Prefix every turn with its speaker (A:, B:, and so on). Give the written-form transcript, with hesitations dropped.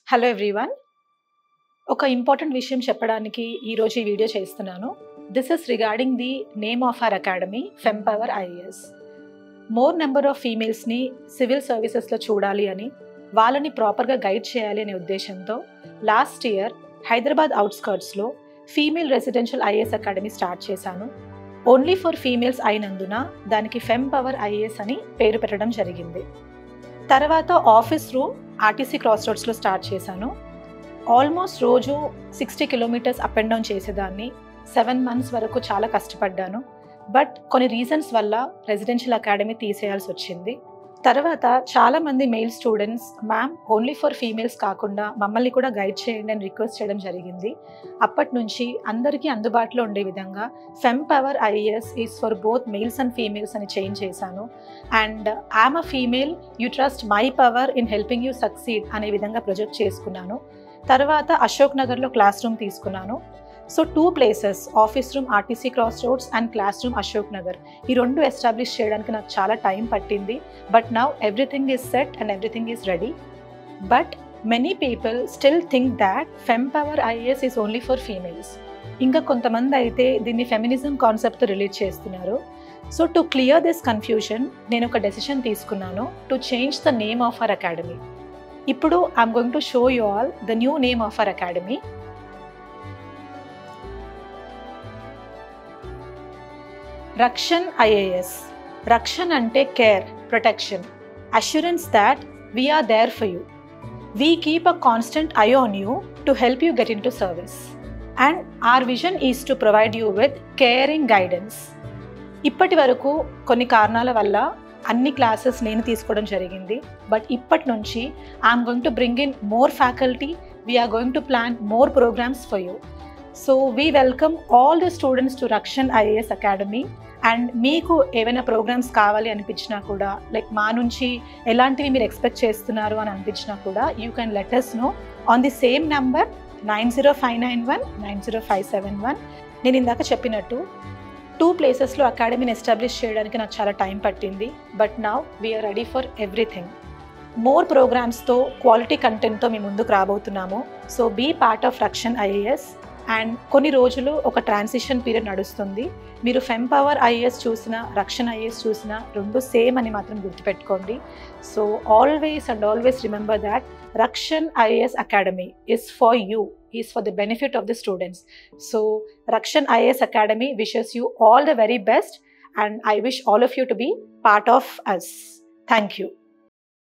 A: Hello everyone. ఒక important విషయం చెప్పడానికి ఈరోజు ఈ వీడియో చేస్తున్నాను. This is regarding the name of our academy Fempower IAS. More number of ఫీమేల్స్ని సివిల్ సర్వీసెస్లో చూడాలి అని, వాళ్ళని ప్రాపర్గా గైడ్ చేయాలి అనే ఉద్దేశంతో లాస్ట్ ఇయర్ హైదరాబాద్ అవుట్స్కర్ట్స్లో female residential IAS academy start చేశాను. ఓన్లీ ఫర్ ఫీమేల్స్ అయినందున దానికి ఫెంపవర్ ఐఏఎస్ అని పేరు పెట్టడం జరిగింది. తర్వాత ఆఫీస్ రూమ్ ఆర్టీసీ క్రాస్ రోడ్స్లో స్టార్ట్ చేశాను. ఆల్మోస్ట్ రోజు 60 కిలోమీటర్స్ అప్ అండ్ డౌన్ చేసేదాన్ని. 7 months వరకు చాలా కష్టపడ్డాను. బట్ కొన్ని రీజన్స్ వల్ల రెసిడెన్షియల్ అకాడమీ తీసేయాల్సి వచ్చింది. తర్వాత చాలామంది mail students, ma'am only for females కాకుండా మమ్మల్ని కూడా గైడ్ చేయండి అని రిక్వెస్ట్ చేయడం జరిగింది. అప్పటి నుంచి అందరికీ అందుబాటులో ఉండే విధంగా Fempower IAS is for both males and females అని చేంజ్ చేశాను. And I'm a female, you trust my power in helping you succeed అనే విధంగా ప్రొజెక్ట్ చేసుకున్నాను. తర్వాత అశోక్ నగర్లో క్లాస్ రూమ్ తీసుకున్నాను. So 2 places, office room RTC cross roads and class room Ashok Nagar, ఈ 2 establish చేయడానికి నాకు చాలా టైం పట్టింది. But now everything is set and everything is ready. But many people still think that Fempower IAS is only for females. ఇంకా కొంతమంది అయితే దీన్ని feminism కాన్సెప్ట్తో రిలేట్ చేస్తున్నారు. So to clear this confusion నేను ఒక డెసిషన్ తీసుకున్నాను to change the name of our academy. ఇప్పుడు I'm going to show you all the new name of our academy. Rakshan IAS. Rakshan అంటే care, protection, assurance that we are there for you. We keep a constant eye on you to help you get into service. And our vision is to provide you with caring guidance. ఇప్పటి వరకు కొన్ని కారణాల వల్ల అన్ని classes నేను తీసుకోవడం జరిగింది. But ఇప్పటి నుంచి I'm going to bring in more faculty. We're going to plan more programs for you. So we welcome all the students to Rakshan IAS academy. And మీకు ఏవైనా ప్రోగ్రామ్స్ కావాలి అనిపించినా కూడా, లైక్ మా నుంచి ఎలాంటివి మీరు ఎక్స్పెక్ట్ చేస్తున్నారు అని అనిపించినా కూడా, you can let us know on the same number 905991905571. నేను ఇందాక చెప్పినట్టు 2 ప్లేసెస్లో అకాడమీని ఎస్టాబ్లిష్ చేయడానికి నాకు చాలా టైం పట్టింది. But now we're ready for everything. More ప్రోగ్రామ్స్తో, క్వాలిటీ కంటెంట్తో మీ ముందుకు రాబోతున్నాము. So be part of Rakshan IAS. And కొన్ని రోజులు ఒక ట్రాన్సిషన్ పీరియడ్ నడుస్తుంది. మీరు ఫెంపవర్ ఐఏఎస్ చూసినా, రక్షన్ ఐఏఎస్ చూసినా 2 సేమ్ అని మాత్రం గుర్తుపెట్టుకోండి. So always remember that Rakshan IAS academy is for you, is for the benefit of the students. So Rakshan IAS Academy wishes you all the very best, and I wish all of you to be part of us. Thank you.